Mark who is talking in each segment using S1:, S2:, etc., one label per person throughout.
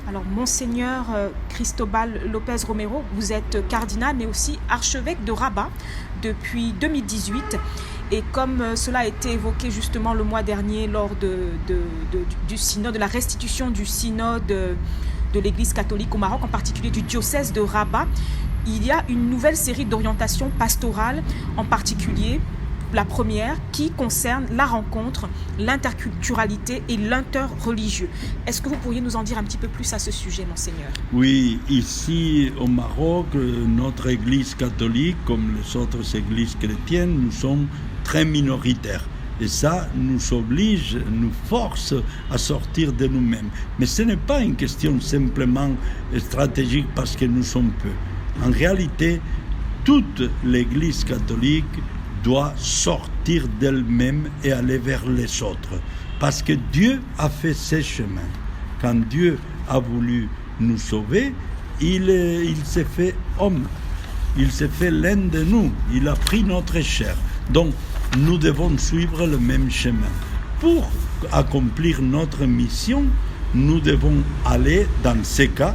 S1: Alors, Monseigneur Cristobal Lopez Romero, vous êtes cardinal, mais aussi archevêque de Rabat depuis 2018. Et comme cela a été évoqué justement le mois dernier lors du synode, de la restitution du synode de l'Église catholique au Maroc, en particulier du diocèse de Rabat, il y a une nouvelle série d'orientations pastorales, en particulier la première qui concerne la rencontre, l'interculturalité et l'interreligieux. Est-ce que vous pourriez nous en dire un petit peu plus à ce sujet, Monseigneur?
S2: Oui, ici au Maroc, notre Église catholique, comme les autres églises chrétiennes, nous sommes très minoritaires. Et ça nous oblige, nous force à sortir de nous-mêmes. Mais ce n'est pas une question simplement stratégique parce que nous sommes peu. En réalité, toute l'Église catholique doit sortir d'elle-même et aller vers les autres. Parce que Dieu a fait ses chemins. Quand Dieu a voulu nous sauver, il s'est fait homme. Il s'est fait l'un de nous. Il a pris notre chair. Donc, nous devons suivre le même chemin. Pour accomplir notre mission, nous devons aller, dans ces cas,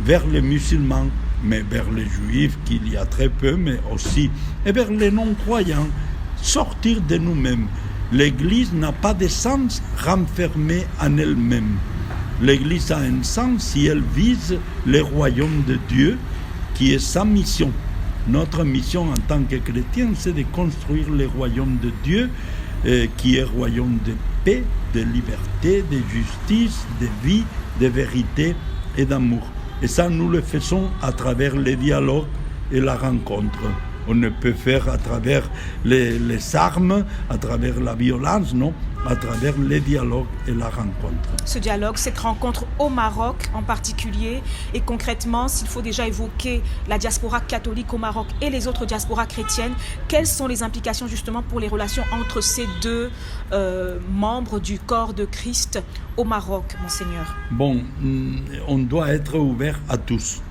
S2: vers les musulmans, mais vers les juifs, qu'il y a très peu, mais aussi, et vers les non-croyants, sortir de nous-mêmes. L'Église n'a pas de sens renfermé en elle-même. L'Église a un sens si elle vise le royaume de Dieu, qui est sa mission. Notre mission en tant que chrétiens, c'est de construire le royaume de Dieu, qui est royaume de paix, de liberté, de justice, de vie, de vérité et d'amour. Et ça, nous le faisons à travers les dialogues et la rencontre. On ne peut faire à travers les armes, à travers la violence, non, à travers les dialogues et la rencontre.
S1: Ce dialogue, cette rencontre au Maroc en particulier, et concrètement, s'il faut déjà évoquer la diaspora catholique au Maroc et les autres diasporas chrétiennes, quelles sont les implications justement pour les relations entre ces deux membres du corps de Christ au Maroc, Monseigneur?
S2: Bon, on doit être ouvert à tous.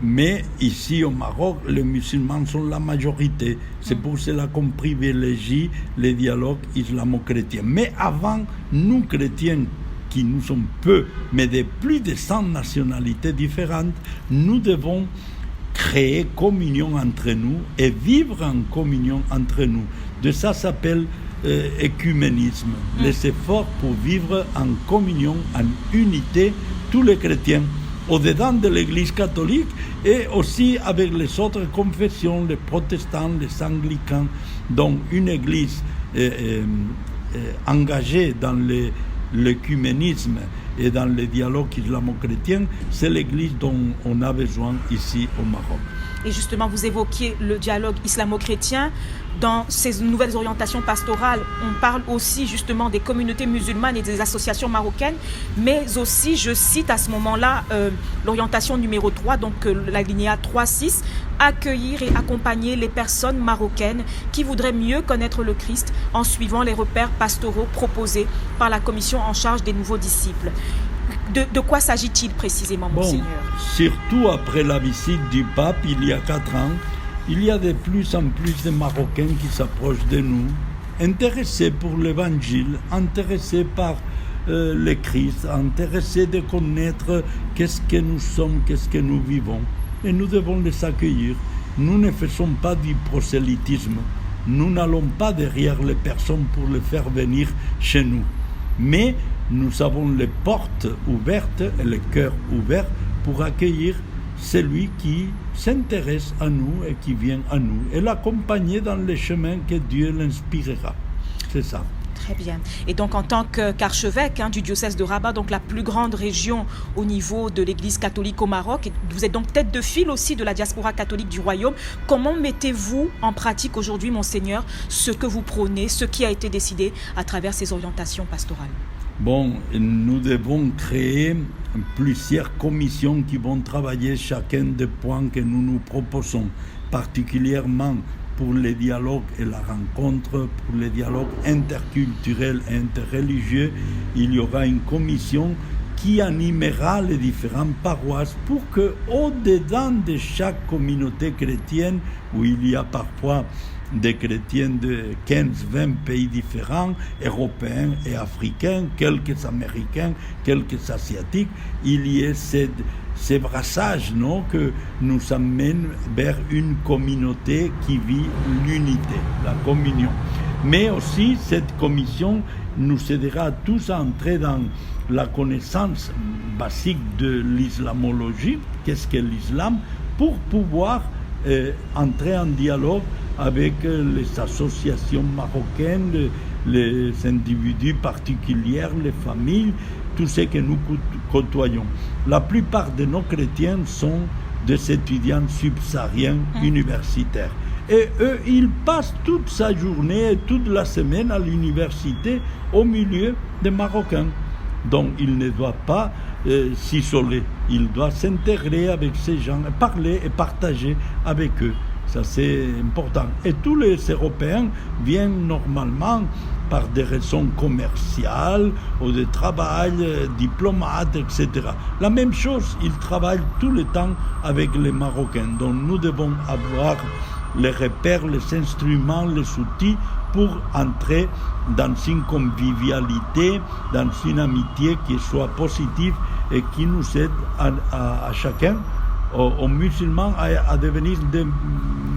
S2: Mais ici au Maroc, les musulmans sont la majorité. C'est pour cela qu'on privilégie les dialogues islamo-chrétiens. Mais avant, nous chrétiens, qui nous sommes peu, mais de plus de 100 nationalités différentes, nous devons créer communion entre nous et vivre en communion entre nous. De ça s'appelle écuménisme. Les efforts pour vivre en communion, en unité, tous les chrétiens, au-dedans de l'Église catholique et aussi avec les autres confessions, les protestants, les anglicans. Donc une Église engagée dans l'écuménisme et dans le dialogue islamo-chrétien, c'est l'Église dont on a besoin ici au Maroc.
S1: Et justement, vous évoquiez le dialogue islamo-chrétien. Dans ces nouvelles orientations pastorales, on parle aussi justement des communautés musulmanes et des associations marocaines, mais aussi, je cite à ce moment-là, l'orientation numéro 3, donc l'alinéa 3.6, accueillir et accompagner les personnes marocaines qui voudraient mieux connaître le Christ en suivant les repères pastoraux proposés par la commission en charge des nouveaux disciples. De quoi s'agit-il précisément, Monseigneur?
S2: Surtout après la visite du pape il y a 4 ans, il y a de plus en plus de Marocains qui s'approchent de nous, intéressés pour l'Évangile, intéressés par le Christ, intéressés de connaître qu'est-ce que nous sommes, qu'est-ce que nous vivons. Et nous devons les accueillir. Nous ne faisons pas du prosélytisme. Nous n'allons pas derrière les personnes pour les faire venir chez nous. Mais nous avons les portes ouvertes et le cœur ouvert pour accueillir celui qui s'intéresse à nous et qui vient à nous et l'accompagner dans les chemins que Dieu l'inspirera. C'est ça.
S1: Très bien. Et donc, en tant qu'archevêque du diocèse de Rabat, donc la plus grande région au niveau de l'Église catholique au Maroc, et vous êtes donc tête de file aussi de la diaspora catholique du royaume. Comment mettez-vous en pratique aujourd'hui, Monseigneur, ce que vous prônez, ce qui a été décidé à travers ces orientations pastorales?
S2: Bon, nous devons créer plusieurs commissions qui vont travailler chacun des points que nous nous proposons, particulièrement pour les dialogues et la rencontre, pour les dialogues interculturels et interreligieux. Il y aura une commission qui animera les différentes paroisses pour que, au-dedans de chaque communauté chrétienne, où il y a parfois des chrétiens de 15-20 pays différents, européens et africains, quelques américains, quelques asiatiques. Il y a ces brassages, non, que nous amènent vers une communauté qui vit l'unité, la communion. Mais aussi, cette commission nous aidera tous à entrer dans la connaissance basique de l'islamologie, qu'est-ce qu'est l'islam, pour pouvoir entrer en dialogue avec les associations marocaines, les individus particuliers, les familles, tout ce que nous côtoyons. La plupart de nos chrétiens sont des étudiants subsahariens universitaires. Et eux, ils passent toute sa journée et toute la semaine à l'université au milieu des Marocains. Donc, ils ne doivent pas s'isoler. Ils doivent s'intégrer avec ces gens, parler et partager avec eux. Ça, c'est important. Et tous les Européens viennent normalement par des raisons commerciales ou de travail, diplomates, etc. La même chose, ils travaillent tout le temps avec les Marocains. Donc, nous devons avoir les repères, les instruments, les outils pour entrer dans une convivialité, dans une amitié qui soit positive et qui nous aide à chacun, aux musulmans, à devenir des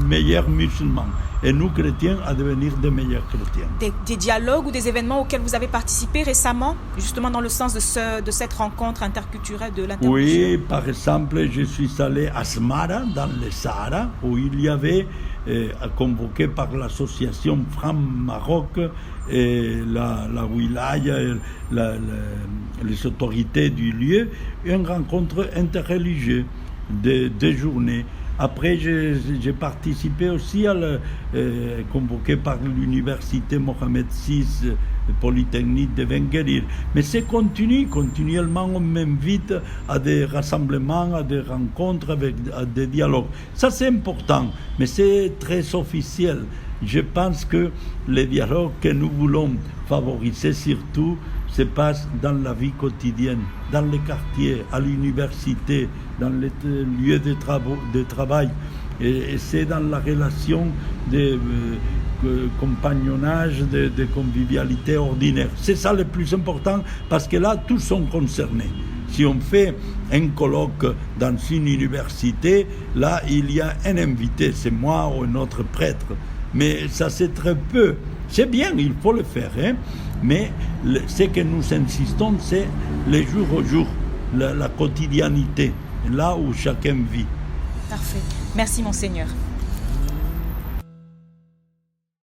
S2: meilleurs musulmans. Et nous, chrétiens, à devenir des meilleurs chrétiens.
S1: Des dialogues ou des événements auxquels vous avez participé récemment, justement dans le sens de cette rencontre interculturelle de l'interculture?
S2: Oui, par exemple, je suis allé à Smara, dans le Sahara, où il y avait, convoqué par l'association Fram Maroc, et la wilaya, les autorités du lieu, une rencontre interreligieuse de 2 journées. Après, j'ai participé aussi convoqué par l'université Mohamed VI, Polytechnique de Benguerir. Mais c'est continuellement, on m'invite à des rassemblements, à des rencontres, à des dialogues. Ça, c'est important, mais c'est très officiel. Je pense que les dialogues que nous voulons favoriser surtout se passent dans la vie quotidienne, dans les quartiers, à l'université, dans les lieux de travail. Et c'est dans la relation de compagnonnage, de convivialité ordinaire. C'est ça le plus important, parce que là, tous sont concernés. Si on fait un colloque dans une université, là, il y a un invité, c'est moi ou un autre prêtre. Mais ça, c'est très peu. C'est bien, il faut le faire, hein? Mais ce que nous insistons, c'est le jour au jour, la quotidianité, là où chacun vit.
S1: Parfait. Merci, Monseigneur.